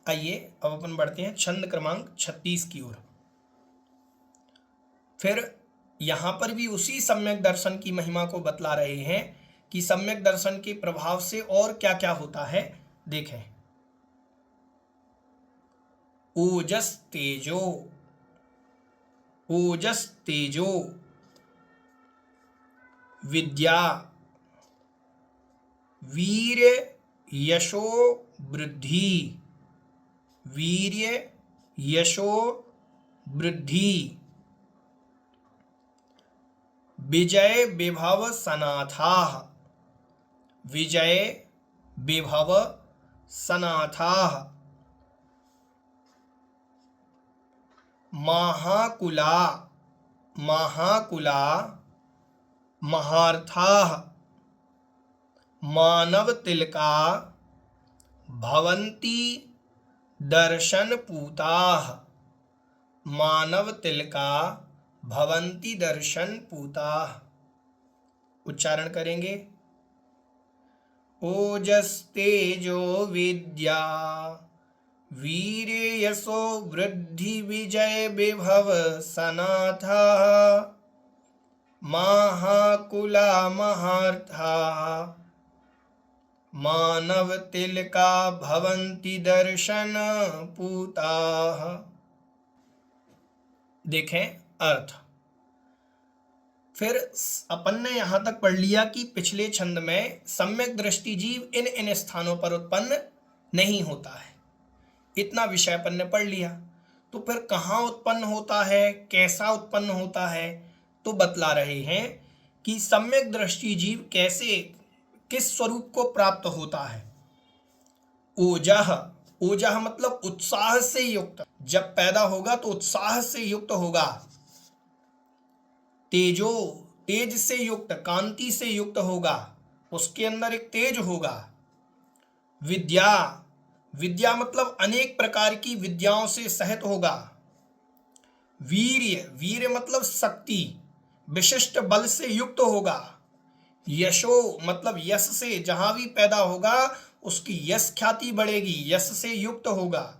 आइए अब अपन बढ़ते हैं छंद क्रमांक 36 की ओर। फिर यहां पर भी उसी सम्यक दर्शन की महिमा को बतला रहे हैं कि सम्यक दर्शन के प्रभाव से और क्या क्या होता है। देखें, ओजस तेजो, ओजस तेजो विद्या, वीर्य यशो वृद्धि, वीर्य यशो वृद्धि, विजय विभव सनाथाः, विजय विभव सनाथाः, महाकुला, महाकुला महार्थाः, मानव तिलका भवन्ति दर्शन पूताः, मानव तिलका भवन्ति दर्शन पूताः। उच्चारण करेंगे, ओजस्तेजो विद्या, वीर्य यशो वृद्धि, विजय विभव सनाथाः, महाकुला महार्थाः, मानव तिलका भवन्ति दर्शन पूताः। देखें अर्थ। फिर अपन ने यहां तक पढ़ लिया कि पिछले छंद में सम्यक दृष्टि जीव इन इन स्थानों पर उत्पन्न नहीं होता है, इतना विषय अपन ने पढ़ लिया। तो फिर कहाँ उत्पन्न होता है, कैसा उत्पन्न होता है, तो बतला रहे हैं कि सम्यक दृष्टि जीव कैसे, किस स्वरूप को प्राप्त होता है। ओजह, ओजह मतलब उत्साह से युक्त, जब पैदा होगा तो उत्साह से युक्त होगा। तेजो, तेज से युक्त, कांति से युक्त होगा, उसके अंदर एक तेज होगा। विद्या, विद्या मतलब अनेक प्रकार की विद्याओं से सहित होगा। वीर्य, वीर्य मतलब शक्ति, विशिष्ट बल से युक्त होगा। यशो मतलब यश से, जहां भी पैदा होगा उसकी यश ख्याति बढ़ेगी, यश से युक्त होगा।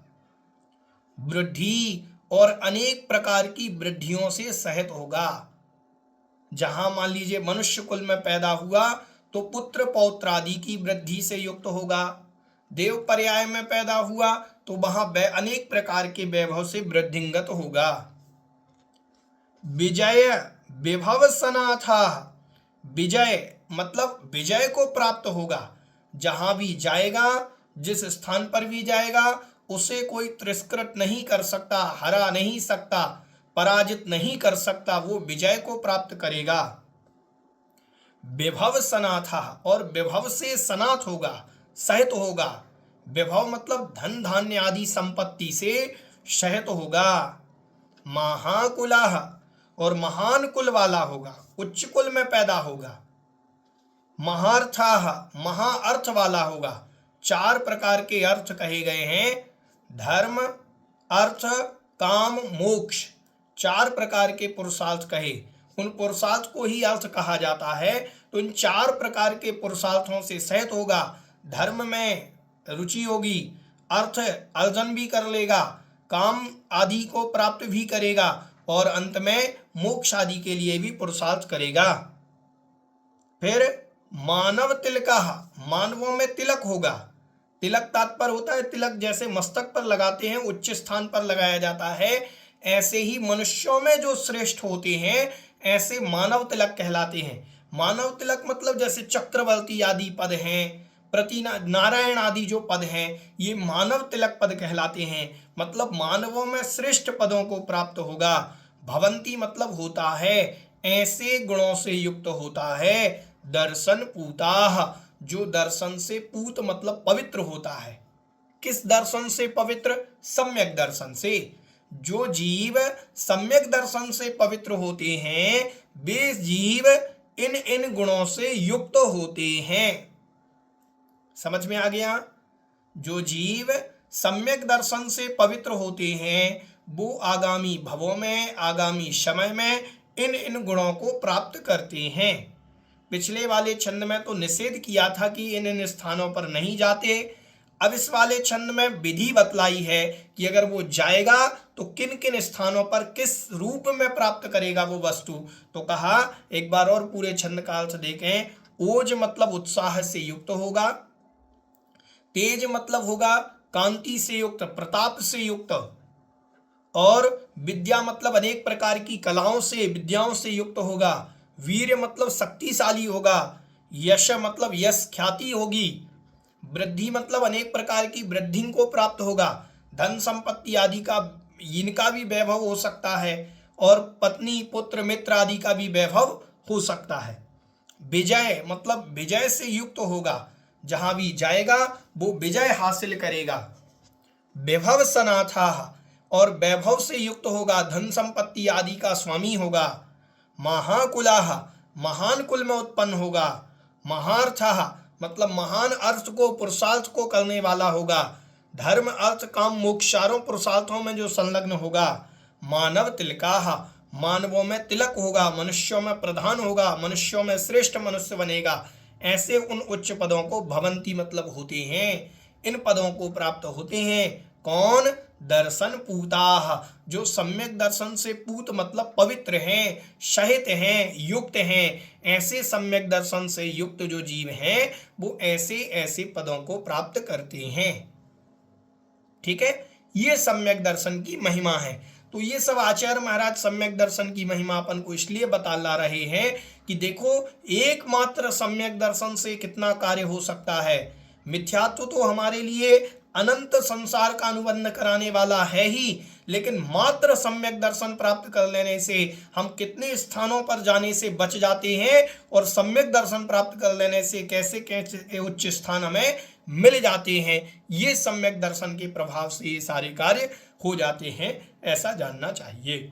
वृद्धि, और अनेक प्रकार की वृद्धियों से सहित होगा। जहां मान लीजिए मनुष्य कुल में पैदा हुआ तो पुत्र पौत्र आदि की वृद्धि से युक्त होगा। देव पर्याय में पैदा हुआ तो वहां अनेक प्रकार के वैभव से वृद्धिंगत होगा। विजय विभव सनाथा, विजय मतलब विजय को प्राप्त होगा। जहां भी जाएगा, जिस स्थान पर भी जाएगा, उसे कोई तिरस्कृत नहीं कर सकता, हरा नहीं सकता, पराजित नहीं कर सकता, वो विजय को प्राप्त करेगा। विभव सनाथा, और विभव से सनाथ होगा, सहित होगा। विभव मतलब धन धान्य आदि संपत्ति से सहित होगा। महाकुलाह, और महान कुल वाला होगा, उच्च कुल में पैदा होगा। महार्थाः, महाअर्थ वाला होगा। 4 प्रकार के अर्थ कहे गए हैं, धर्म अर्थ काम मोक्ष, 4 प्रकार के पुरुषार्थ कहे। उन पुरुषार्थ को ही अर्थ कहा जाता है। तो इन 4 प्रकार के पुरुषार्थों से सहित होगा। धर्म में रुचि होगी, अर्थ अर्जन भी कर लेगा, काम आदि को प्राप्त भी करेगा, और अंत में मोक्ष आदि के लिए भी पुरुषार्थ करेगा। फिर मानव तिलका, मानवों में तिलक होगा। तिलक तात्पर्य होता है तिलक जैसे मस्तक पर लगाते हैं, उच्च स्थान पर लगाया जाता है, ऐसे ही मनुष्यों में जो श्रेष्ठ होते हैं ऐसे मानव तिलक कहलाते हैं। मानव तिलक मतलब जैसे चक्रवर्ती आदि पद हैं, प्रति नारायण आदि जो पद हैं, ये मानव तिलक पद कहलाते हैं। मतलब मानवों में श्रेष्ठ पदों को प्राप्त होगा। भवंती मतलब होता है, ऐसे गुणों से युक्त होता है। दर्शन पूताः, जो दर्शन से, पूत मतलब पवित्र होता है। किस दर्शन से पवित्र? सम्यक दर्शन से। जो जीव सम्यक दर्शन से पवित्र होते हैं वे जीव इन इन गुणों से युक्त होते हैं। समझ में आ गया? जो जीव सम्यक दर्शन से पवित्र होते हैं वो आगामी भवों में, आगामी समय में इन इन गुणों को प्राप्त करते हैं। पिछले वाले छंद में तो निषेध किया था कि इन इन स्थानों पर नहीं जाते। अब इस वाले छंद में विधि बतलाई है कि अगर वो जाएगा तो किन किन स्थानों पर किस रूप में प्राप्त करेगा वो वस्तु। तो कहा, एक बार और पूरे छंद काल से देखें। ओज मतलब उत्साह से युक्त होगा, तेज मतलब होगा कांति से युक्त, प्रताप से युक्त, और विद्या मतलब अनेक प्रकार की कलाओं से विद्याओं से युक्त होगा। वीर्य मतलब शक्तिशाली होगा। यश मतलब यश ख्याति होगी। वृद्धि मतलब अनेक प्रकार की वृद्धि को प्राप्त होगा। धन संपत्ति आदि का इनका भी वैभव हो सकता है, और पत्नी पुत्र मित्र आदि का भी वैभव हो सकता है। विजय मतलब विजय से युक्त होगा, जहां भी जाएगा वो विजय हासिल करेगा। विभव सनाथा, और वैभव से युक्त होगा, धन संपत्ति आदि का स्वामी होगा। महाकुलाह, महान कुल में उत्पन्न होगा। महार्थः मतलब महान अर्थ को पुरुषार्थ को करने वाला होगा। धर्म अर्थ काम मोक्ष चारों पुरुषार्थों में जो संलग्न होगा। मानव तिलकाह, मानवों में तिलक होगा, मनुष्यों में प्रधान होगा, मनुष्यों में श्रेष्ठ मनुष्य बनेगा। ऐसे उन उच्च पदों को भवंती मतलब होते हैं, इन पदों को प्राप्त होते हैं। कौन? दर्शन पूताह, जो सम्यक दर्शन से, पूत मतलब पवित्र हैं, सहित हैं, युक्त हैं। ऐसे सम्यक दर्शन से युक्त जो जीव हैं वो ऐसे ऐसे पदों को प्राप्त करते हैं। ठीक है, ये सम्यक दर्शन की महिमा है। तो ये सब आचार्य महाराज सम्यक दर्शन की महिमा अपन को इसलिए बता ला रहे हैं कि देखो, एकमात्र सम्यक दर्शन से कितना कार्य हो सकता है। मिथ्यात्व तो हमारे लिए अनंत संसार का अनुबंध कराने वाला है ही, लेकिन मात्र सम्यक दर्शन प्राप्त कर लेने से हम कितने स्थानों पर जाने से बच जाते हैं, और सम्यक दर्शन प्राप्त कर लेने से कैसे कैसे उच्च स्थान हमें मिल जाते हैं। ये सम्यक दर्शन के प्रभाव से ये सारे कार्य हो जाते हैं, ऐसा जानना चाहिए।